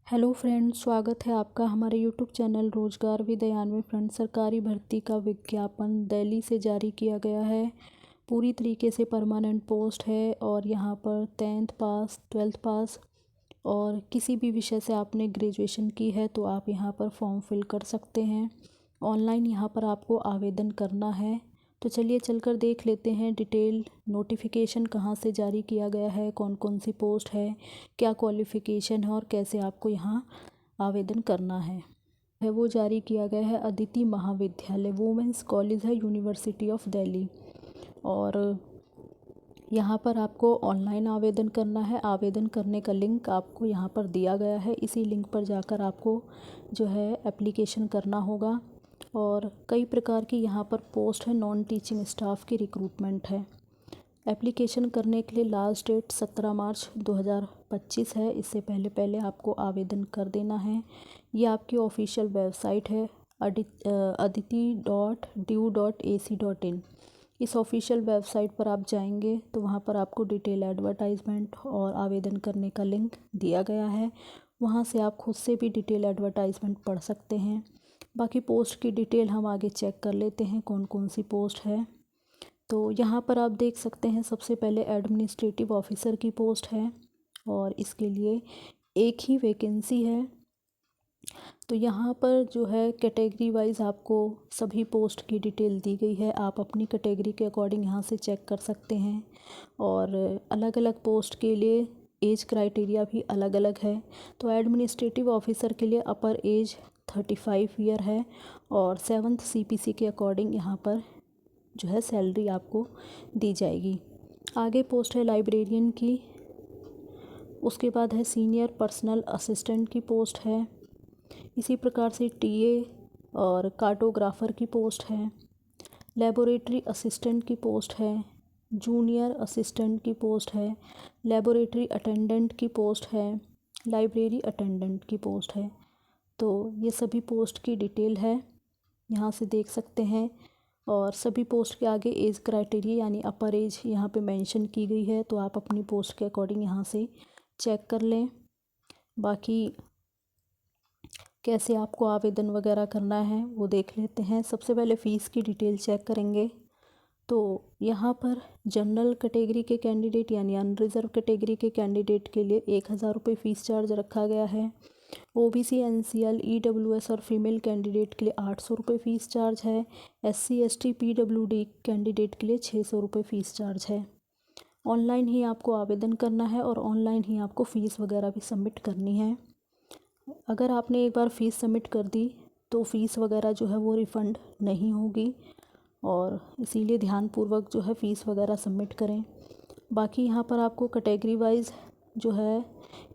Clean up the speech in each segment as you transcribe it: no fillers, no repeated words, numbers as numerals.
Hello friends, स्वागत है आपका हमारे यूट्यूब चैनल रोजगार विद अयान में। फ्रेंड्स, सरकारी भर्ती का विज्ञापन दिल्ली से जारी किया गया है। पूरी तरीके से परमानेंट पोस्ट है और यहाँ पर 10th पास 12th पास और किसी भी विषय से आपने ग्रेजुएशन की है तो आप यहाँ पर फॉर्म फिल कर सकते हैं। ऑनलाइन यहाँ पर आपको आवेदन करना है। तो चलिए चलकर देख लेते हैं डिटेल नोटिफिकेशन कहाँ से जारी किया गया है, कौन कौन सी पोस्ट है, क्या क्वालिफ़िकेशन है और कैसे आपको यहाँ आवेदन करना है वो जारी किया गया है। अदिति महाविद्यालय वुमेंस कॉलेज है, यूनिवर्सिटी ऑफ दिल्ली। और यहाँ पर आपको ऑनलाइन आवेदन करना है। आवेदन करने का लिंक आपको यहाँ पर दिया गया है। इसी लिंक पर जाकर आपको जो है एप्लीकेशन करना होगा। और कई प्रकार की यहाँ पर पोस्ट है। नॉन टीचिंग स्टाफ की रिक्रूटमेंट है। एप्लीकेशन करने के लिए लास्ट डेट 17 मार्च 2025 है। इससे पहले पहले आपको आवेदन कर देना है। ये आपकी ऑफिशियल वेबसाइट है aditi.du.ac.in। इस ऑफिशियल वेबसाइट पर आप जाएंगे तो वहाँ पर आपको डिटेल एडवर्टाइजमेंट और आवेदन करने का लिंक दिया गया है। वहाँ से आप खुद से भी डिटेल एडवर्टाइजमेंट पढ़ सकते हैं। बाकी पोस्ट की डिटेल हम आगे चेक कर लेते हैं कौन कौन सी पोस्ट है। तो यहाँ पर आप देख सकते हैं सबसे पहले एडमिनिस्ट्रेटिव ऑफिसर की पोस्ट है और इसके लिए एक ही वैकेंसी है। तो यहाँ पर जो है कैटेगरी वाइज आपको सभी पोस्ट की डिटेल दी गई है। आप अपनी कैटेगरी के अकॉर्डिंग यहाँ से चेक कर सकते हैं। और अलग अलग पोस्ट के लिए एज क्राइटेरिया भी अलग अलग है। तो एडमिनिस्ट्रेटिव ऑफिसर के लिए अपर एज 35 ईयर है और 7th CPC के अकॉर्डिंग यहाँ पर जो है सैलरी आपको दी जाएगी। आगे पोस्ट है लाइब्रेरियन की। उसके बाद है सीनियर पर्सनल असिस्टेंट की पोस्ट है। इसी प्रकार से टीए और कार्टोग्राफर की पोस्ट है। लेबोरेटरी असिस्टेंट की पोस्ट है। जूनियर असिस्टेंट की पोस्ट है। लेबोरेटरी अटेंडेंट की पोस्ट है। लाइब्रेरी अटेंडेंट की पोस्ट है। तो ये सभी पोस्ट की डिटेल है, यहाँ से देख सकते हैं। और सभी पोस्ट के आगे एज क्राइटेरिया यानी अपर एज यहाँ पे मेंशन की गई है। तो आप अपनी पोस्ट के अकॉर्डिंग यहाँ से चेक कर लें। बाकी कैसे आपको आवेदन वगैरह करना है वो देख लेते हैं। सबसे पहले फ़ीस की डिटेल चेक करेंगे। तो यहाँ पर जनरल कैटेगरी के कैंडिडेट यानी अनरिजर्व कैटेगरी के कैंडिडेट के लिए 1000 रुपये फ़ीस चार्ज रखा गया है। OBC NCL EWS और फीमेल कैंडिडेट के लिए 800 रुपये फ़ीस चार्ज है। SC ST PWD कैंडिडेट के लिए 600 रुपये फ़ीस चार्ज है। ऑनलाइन ही आपको आवेदन करना है और ऑनलाइन ही आपको फ़ीस वगैरह भी सबमिट करनी है। अगर आपने एक बार फ़ीस सबमिट कर दी तो फ़ीस वगैरह जो है वो रिफ़ंड नहीं होगी और इसीलिए ध्यानपूर्वक जो है फ़ीस वगैरह सबमिट करें। बाकी यहाँ पर आपको कैटेगरी वाइज जो है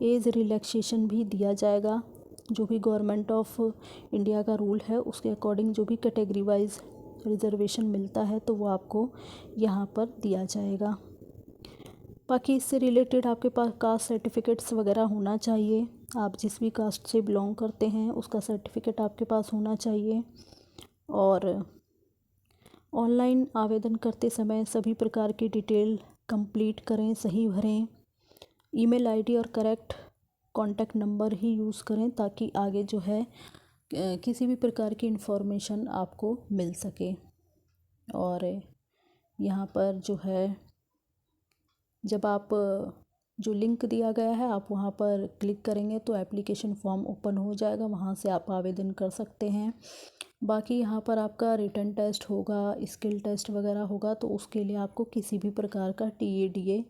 एज रिलैक्सेशन भी दिया जाएगा। जो भी गवर्नमेंट ऑफ इंडिया का रूल है उसके अकॉर्डिंग जो भी कैटेगरी वाइज रिजर्वेशन मिलता है तो वो आपको यहाँ पर दिया जाएगा। बाकी इससे रिलेटेड आपके पास कास्ट सर्टिफिकेट्स वगैरह होना चाहिए। आप जिस भी कास्ट से बिलोंग करते हैं उसका सर्टिफिकेट आपके पास होना चाहिए। और ऑनलाइन आवेदन करते समय सभी प्रकार की डिटेल कंप्लीट करें, सही भरें। ईमेल आईडी और करेक्ट कॉन्टैक्ट नंबर ही यूज़ करें ताकि आगे जो है किसी भी प्रकार की इन्फॉर्मेशन आपको मिल सके। और यहाँ पर जो है जब आप जो लिंक दिया गया है आप वहाँ पर क्लिक करेंगे तो एप्लीकेशन फॉर्म ओपन हो जाएगा, वहाँ से आप आवेदन कर सकते हैं। बाकी यहाँ पर आपका रिटन टेस्ट होगा, स्किल टेस्ट वगैरह होगा तो उसके लिए आपको किसी भी प्रकार का TADA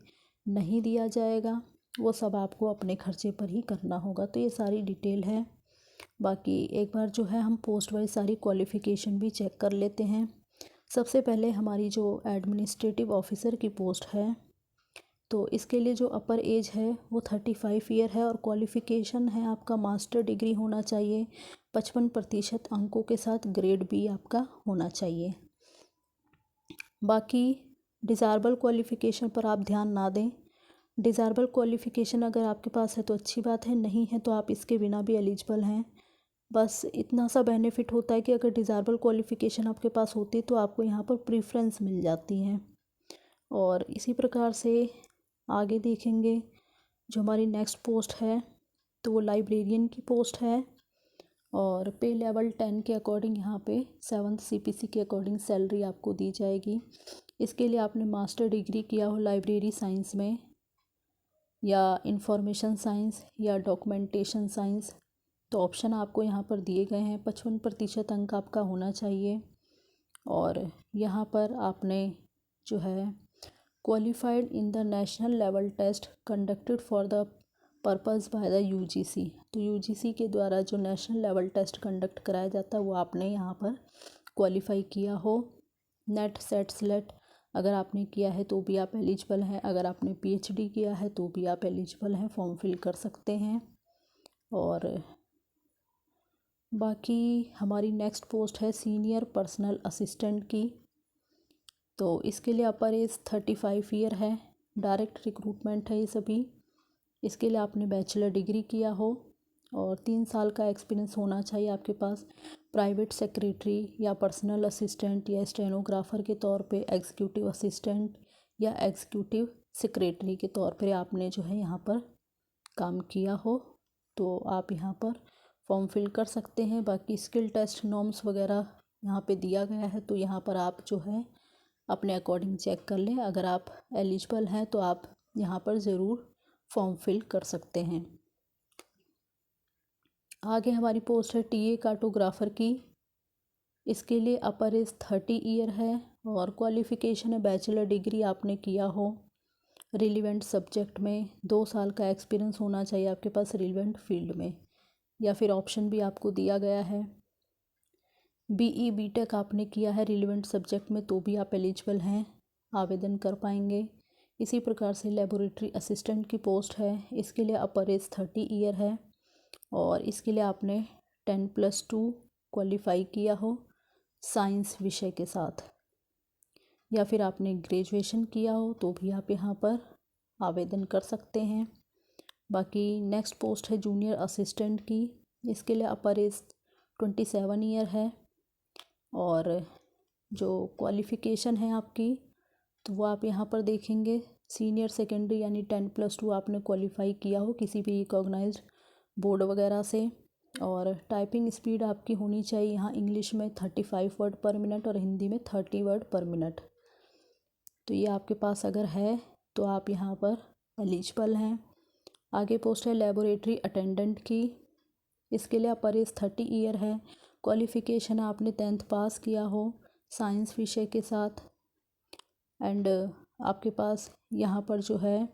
नहीं दिया जाएगा, वो सब आपको अपने खर्चे पर ही करना होगा। तो ये सारी डिटेल है। बाकी एक बार जो है हम पोस्ट वाइज सारी क्वालिफ़िकेशन भी चेक कर लेते हैं। सबसे पहले हमारी जो एडमिनिस्ट्रेटिव ऑफिसर की पोस्ट है तो इसके लिए जो अपर एज है वो 35 ईयर है और क्वालिफ़िकेशन है आपका मास्टर डिग्री होना चाहिए। 55% अंकों के साथ ग्रेड B आपका होना चाहिए। बाकी डिज़ायरेबल क्वालिफ़िकेशन पर आप ध्यान ना दें। डिज़ायरेबल क्वालिफ़िकेशन अगर आपके पास है तो अच्छी बात है, नहीं है तो आप इसके बिना भी एलिजिबल हैं। बस इतना सा बेनिफिट होता है कि अगर डिज़ायरेबल क्वालिफ़िकेशन आपके पास होती है तो आपको यहाँ पर प्रेफरेंस मिल जाती हैं। और इसी प्रकार से आगे देखेंगे जो हमारी नेक्स्ट पोस्ट है तो वो लाइब्रेरियन की पोस्ट है और पे लेवल 10 के अकॉर्डिंग यहाँ पे 7th CPC के अकॉर्डिंग सैलरी आपको दी जाएगी। इसके लिए आपने मास्टर डिग्री किया हो लाइब्रेरी साइंस में या इंफॉर्मेशन साइंस या डॉक्यूमेंटेशन साइंस, तो ऑप्शन आपको यहाँ पर दिए गए हैं। 55% अंक आपका होना चाहिए और यहाँ पर आपने जो है qualified in the national level test conducted for the purpose by the UGC। तो UGC के द्वारा जो नेशनल लेवल टेस्ट कंडक्ट कराया जाता है वो आपने यहाँ पर क्वालिफाई किया हो। नेट सेट स्लेट अगर आपने किया है तो भी आप एलिजिबल हैं, अगर आपने PhD किया है तो भी आप एलिजिबल हैं, फॉर्म फिल कर सकते हैं। और बाकी हमारी नेक्स्ट पोस्ट है सीनियर पर्सनल असिस्टेंट की। तो इसके लिए अपर एज 35 ईयर है, डायरेक्ट रिक्रूटमेंट है ये सभी। इसके लिए आपने बैचलर डिग्री किया हो और 3 साल का एक्सपीरियंस होना चाहिए आपके पास। प्राइवेट सेक्रेटरी या पर्सनल असिस्टेंट या स्टेनोग्राफर के तौर पे, एग्जीक्यूटिव असिस्टेंट या एग्जीक्यूटिव सेक्रेटरी के तौर पे आपने जो है यहाँ पर काम किया हो तो आप यहाँ पर फॉर्म फिल कर सकते हैं। बाकी स्किल टेस्ट नॉर्म्स वगैरह यहाँ पे दिया गया है, तो यहाँ पर आप जो है अपने अकॉर्डिंग चेक कर लें। अगर आप एलिजिबल हैं तो आप यहाँ पर ज़रूर फॉर्म फिल कर सकते हैं। आगे हमारी पोस्ट है TA कार्टोग्राफर की। इसके लिए अपर एज 30 ईयर है और क्वालिफ़िकेशन है बैचलर डिग्री आपने किया हो रिलीवेंट सब्जेक्ट में। 2 साल का एक्सपीरियंस होना चाहिए आपके पास रिलीवेंट फील्ड में, या फिर ऑप्शन भी आपको दिया गया है BE BTech आपने किया है रिलीवेंट सब्जेक्ट में तो भी आप एलिजिबल हैं, आवेदन कर पाएंगे। इसी प्रकार से लेबोरेटरी असिस्टेंट की पोस्ट है। इसके लिए अपर एज 30 ईयर है और इसके लिए आपने 10+2 क्वालिफाई किया हो साइंस विषय के साथ, या फिर आपने ग्रेजुएशन किया हो तो भी आप यहाँ पर आवेदन कर सकते हैं। बाकी नेक्स्ट पोस्ट है जूनियर असिस्टेंट की। इसके लिए अपर एज 27 ईयर है और जो क्वालिफ़िकेशन है आपकी तो वो आप यहाँ पर देखेंगे सीनियर सेकेंडरी यानी 10+2 आपने क्वालिफाई किया हो किसी भी रिकॉग्नाइज्ड बोर्ड वगैरह से। और टाइपिंग स्पीड आपकी होनी चाहिए यहाँ इंग्लिश में 35 वर्ड पर मिनट और हिंदी में 30 वर्ड पर मिनट। तो ये आपके पास अगर है तो आप यहाँ पर एलिजिबल हैं। आगे पोस्ट है लेबोरेटरी अटेंडेंट की। इसके लिए अपर एज 30 ईयर है, क्वालिफ़िकेशन आपने 10th पास किया हो साइंस विषय के साथ एंड आपके पास यहाँ पर जो है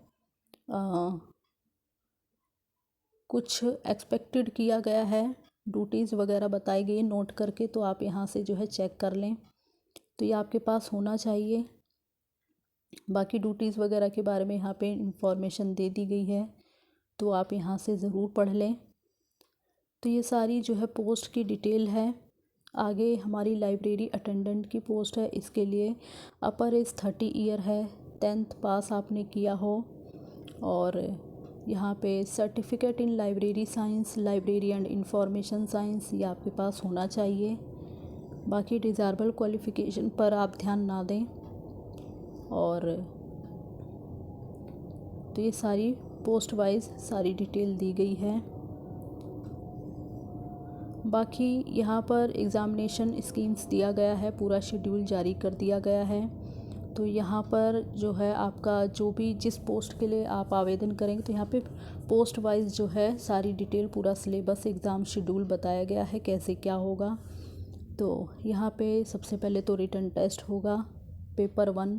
कुछ एक्सपेक्टेड किया गया है, ड्यूटीज़ वगैरह बताई गई नोट करके, तो आप यहाँ से जो है चेक कर लें, तो ये आपके पास होना चाहिए। बाकी ड्यूटीज़ वगैरह के बारे में यहाँ पे इंफॉर्मेशन दे दी गई है तो आप यहाँ से ज़रूर पढ़ लें। तो ये सारी जो है पोस्ट की डिटेल है। आगे हमारी लाइब्रेरी अटेंडेंट की पोस्ट है। इसके लिए अपर एज 30 ईयर है, 10th पास आपने किया हो और यहाँ पे certificate in library science, library and information science ये आपके पास होना चाहिए। बाकी डिज़ायरेबल क्वालिफ़िकेशन पर आप ध्यान ना दें। और तो ये सारी पोस्ट वाइज सारी डिटेल दी गई है। बाकी यहाँ पर एग्ज़ामिनेशन स्कीम्स दिया गया है, पूरा शेड्यूल जारी कर दिया गया है। तो यहाँ पर जो है आपका जो भी जिस पोस्ट के लिए आप आवेदन करेंगे तो यहाँ पे पोस्ट वाइज जो है सारी डिटेल पूरा सिलेबस एग्ज़ाम शेड्यूल बताया गया है कैसे क्या होगा। तो यहाँ पे सबसे पहले तो रिटन टेस्ट होगा पेपर 1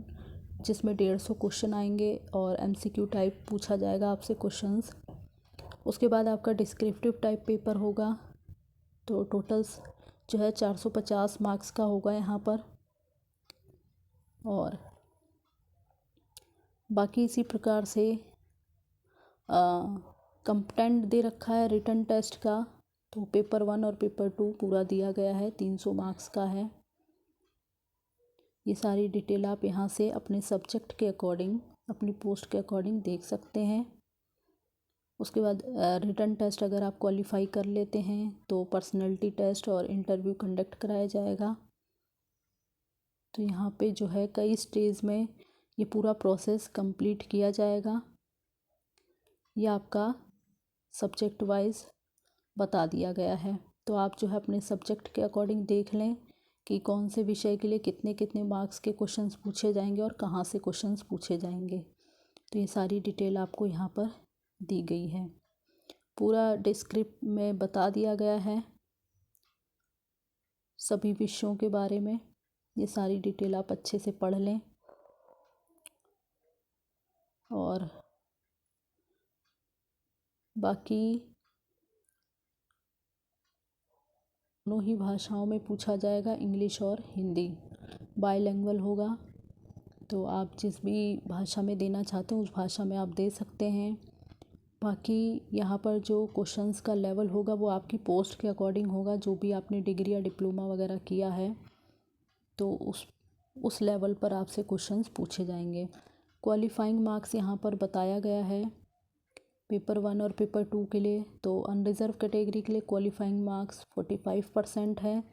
जिसमें 150 क्वेश्चन आएंगे और MCQ टाइप पूछा जाएगा आपसे क्वेश्चंस। उसके बाद आपका डिस्क्रिप्टिव टाइप पेपर होगा, तो टोटल्स जो है 450 मार्क्स का होगा यहाँ पर। और बाकी इसी प्रकार से कंटेंट दे रखा है रिटन टेस्ट का, तो पेपर 1 और पेपर 2 पूरा दिया गया है, 300 मार्क्स का है। ये सारी डिटेल आप यहाँ से अपने सब्जेक्ट के अकॉर्डिंग, अपनी पोस्ट के अकॉर्डिंग देख सकते हैं। उसके बाद रिटन टेस्ट अगर आप क्वालिफाई कर लेते हैं तो पर्सनैलिटी टेस्ट और इंटरव्यू कंडक्ट कराया जाएगा। तो यहाँ पे जो है कई स्टेज में ये पूरा प्रोसेस कंप्लीट किया जाएगा। ये आपका सब्जेक्ट वाइज बता दिया गया है। तो आप जो है अपने सब्जेक्ट के अकॉर्डिंग देख लें कि कौन से विषय के लिए कितने कितने मार्क्स के क्वेश्चंस पूछे जाएंगे और कहाँ से क्वेश्चंस पूछे जाएंगे। तो ये सारी डिटेल आपको यहाँ पर दी गई है, पूरा डिस्क्रिप्ट में बता दिया गया है सभी विषयों के बारे में। ये सारी डिटेल आप अच्छे से पढ़ लें और बाकी दोनों ही भाषाओं में पूछा जाएगा, इंग्लिश और हिंदी, बाईलैंग्वेज होगा। तो आप जिस भी भाषा में देना चाहते हैं उस भाषा में आप दे सकते हैं। बाकी यहाँ पर जो क्वेश्चंस का लेवल होगा वो आपकी पोस्ट के अकॉर्डिंग होगा, जो भी आपने डिग्री या डिप्लोमा वगैरह किया है तो उस लेवल पर आपसे क्वेश्चंस पूछे जाएंगे। क्वालिफाइंग मार्क्स यहाँ पर बताया गया है पेपर 1 और पेपर 2 के लिए। तो अनरिज़र्व कैटेगरी के लिए क्वालिफाइंग मार्क्स 45% है,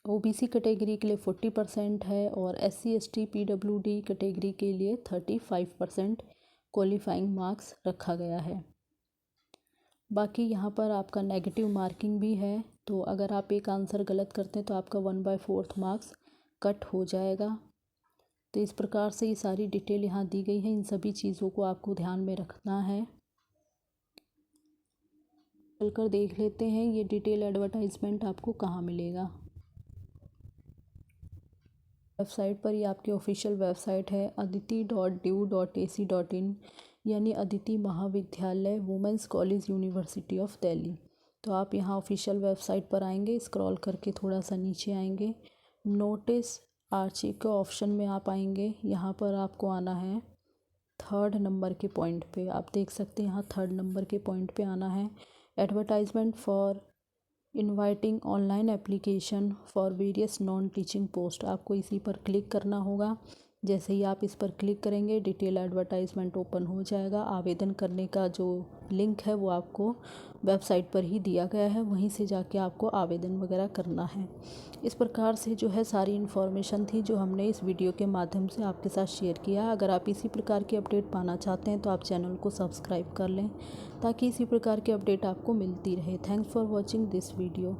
ओबीसी कैटेगरी के लिए 40% है और SC ST PWD कैटेगरी के लिए 35% क्वालिफाइंग मार्क्स रखा गया है। बाकी यहाँ पर आपका नेगेटिव मार्किंग भी है, तो अगर आप एक आंसर गलत करते हैं तो आपका 1/4 मार्क्स कट हो जाएगा। तो इस प्रकार से ये सारी डिटेल यहाँ दी गई है, इन सभी चीज़ों को आपको ध्यान में रखना है। चलकर देख लेते हैं ये डिटेल एडवर्टाइजमेंट आपको कहाँ मिलेगा। वेबसाइट पर, ये आपकी ऑफिशियल वेबसाइट है aditi.du.ac.in, यानी अदिति महाविद्यालय women's college university of Delhi. तो आप यहाँ ऑफिशियल वेबसाइट पर आएंगे, स्क्रॉल करके थोड़ा सा नीचे आएंगे, नोटिस आर्ची के ऑप्शन में आप आएंगे। यहाँ पर आपको आना है 3rd नंबर के पॉइंट पे, आप देख सकते हैं यहाँ 3rd नंबर के पॉइंट पे आना है, advertisement for inviting online application for various non teaching post. आपको इसी पर क्लिक करना होगा। जैसे ही आप इस पर क्लिक करेंगे डिटेल एडवर्टाइजमेंट ओपन हो जाएगा। आवेदन करने का जो लिंक है वो आपको वेबसाइट पर ही दिया गया है, वहीं से जाके आपको आवेदन वगैरह करना है। इस प्रकार से जो है सारी इन्फॉर्मेशन थी जो हमने इस वीडियो के माध्यम से आपके साथ शेयर किया। अगर आप इसी प्रकार की अपडेट पाना चाहते हैं तो आप चैनल को सब्सक्राइब कर लें ताकि इसी प्रकार की अपडेट आपको मिलती रहे। Thanks for watching this video.